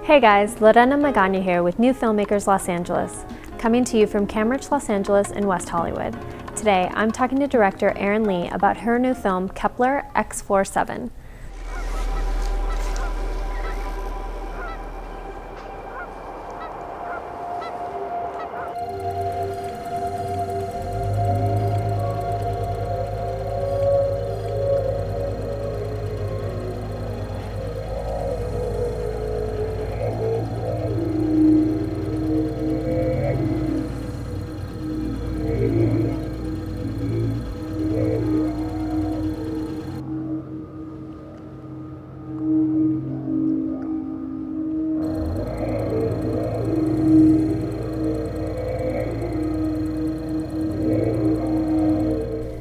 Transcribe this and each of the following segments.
Hey guys, Lorrena Magaña here with new Filmmakers Los Angeles, coming to you from Kepler Los Angeles in West Hollywood. Today, I'm talking to director Erin Li about her new film, Kepler X-47.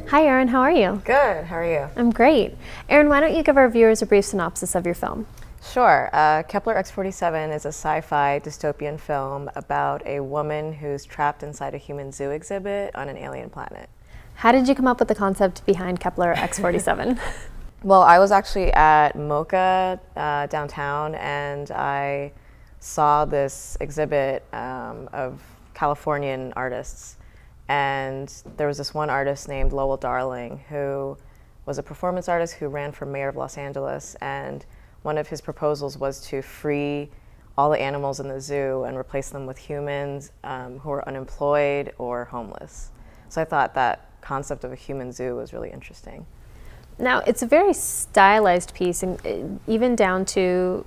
Hi Erin, how are you? Good, how are you? I'm great. Erin, why don't you give our viewers a brief synopsis of your film? Sure. Kepler X-47 is a sci-fi dystopian film about a woman who's trapped inside a human zoo exhibit on an alien planet. How did you come up with the concept behind Kepler X-47? Well, I was actually at MoCA downtown, and I saw this exhibit of Californian artists. And there was this one artist named Lowell Darling who was a performance artist who ran for mayor of Los Angeles, and one of his proposals was to free all the animals in the zoo and replace them with humans who are unemployed or homeless. So I thought that concept of a human zoo was really interesting. Now, it's a very stylized piece, and even down to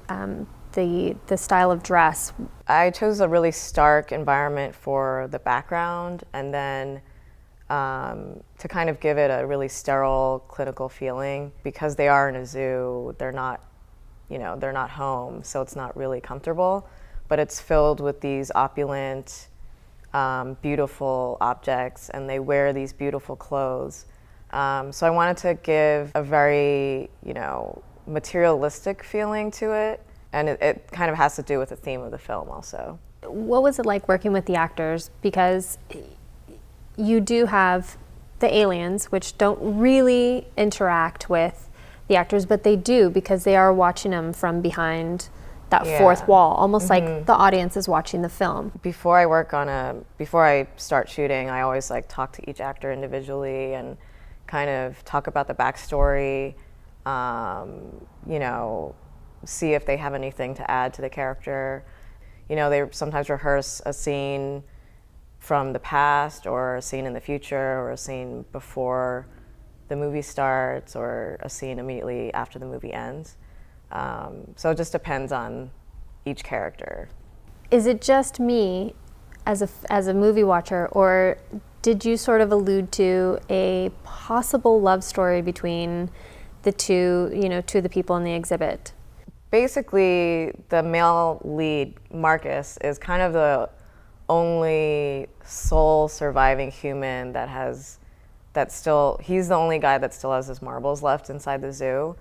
the style of dress. I chose a really stark environment for the background, and then to kind of give it a really sterile, clinical feeling. Because they are in a zoo, they're not home, so it's not really comfortable, but it's filled with these opulent, beautiful objects, and they wear these beautiful clothes. So I wanted to give a very, materialistic feeling to it. And it kind of has to do with the theme of the film also. What was it like working with the actors? Because you do have the aliens, which don't really interact with the actors, but they do because they are watching them from behind that fourth wall, almost like the audience is watching the film. Before I start shooting, I always talk to each actor individually and kind of talk about the backstory, see if they have anything to add to the character. They sometimes rehearse a scene from the past, or a scene in the future, or a scene before the movie starts, or a scene immediately after the movie ends. So it just depends on each character. Is it just me as a movie watcher, or did you sort of allude to a possible love story between the two of the people in the exhibit? Basically, the male lead, Marcus, is kind of the only sole surviving human he's the only guy that still has his marbles left inside the zoo.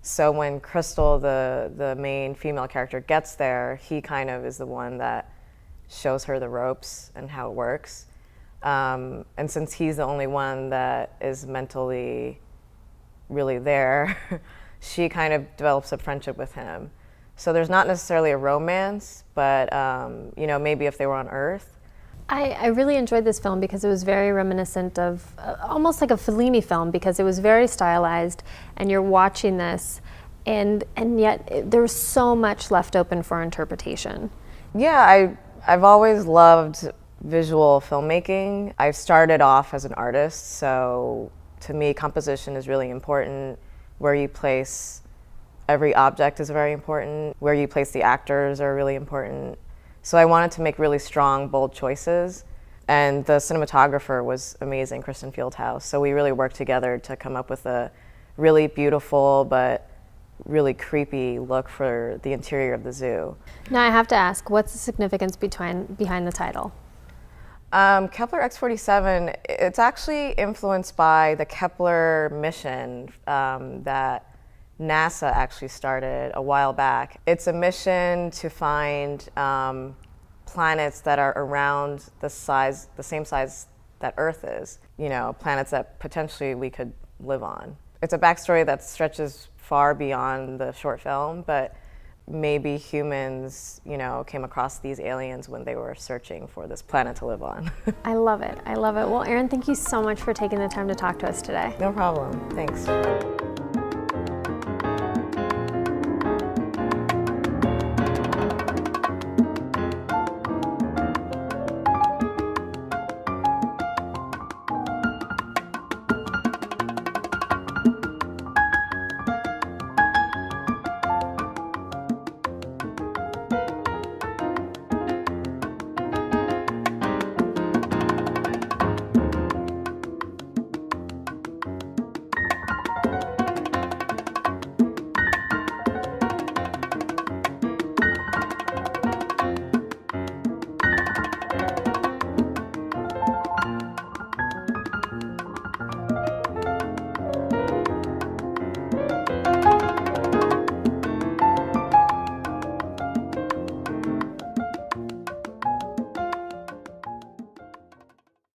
So when Crystal, the main female character, gets there, he kind of is the one that shows her the ropes and how it works. And since he's the only one that is mentally really there, she kind of develops a friendship with him. So there's not necessarily a romance, but maybe if they were on Earth. I really enjoyed this film because it was very reminiscent of almost like a Fellini film, because it was very stylized, and you're watching this, and yet there was so much left open for interpretation. Yeah, I've always loved visual filmmaking. I started off as an artist, so to me composition is really important. Where you place every object is very important. Where you place the actors are really important. So I wanted to make really strong, bold choices. And the cinematographer was amazing, Kristen Fieldhouse. So we really worked together to come up with a really beautiful but really creepy look for the interior of the zoo. Now I have to ask, what's the significance behind the title? Kepler X-47, it's actually influenced by the Kepler mission that NASA actually started a while back. It's a mission to find planets that are around the same size that Earth is. Planets that potentially we could live on. It's a backstory that stretches far beyond the short film, but maybe humans, you know, came across these aliens when they were searching for this planet to live on. I love it. I love it. Well, Erin, thank you so much for taking the time to talk to us today. No problem. Thanks.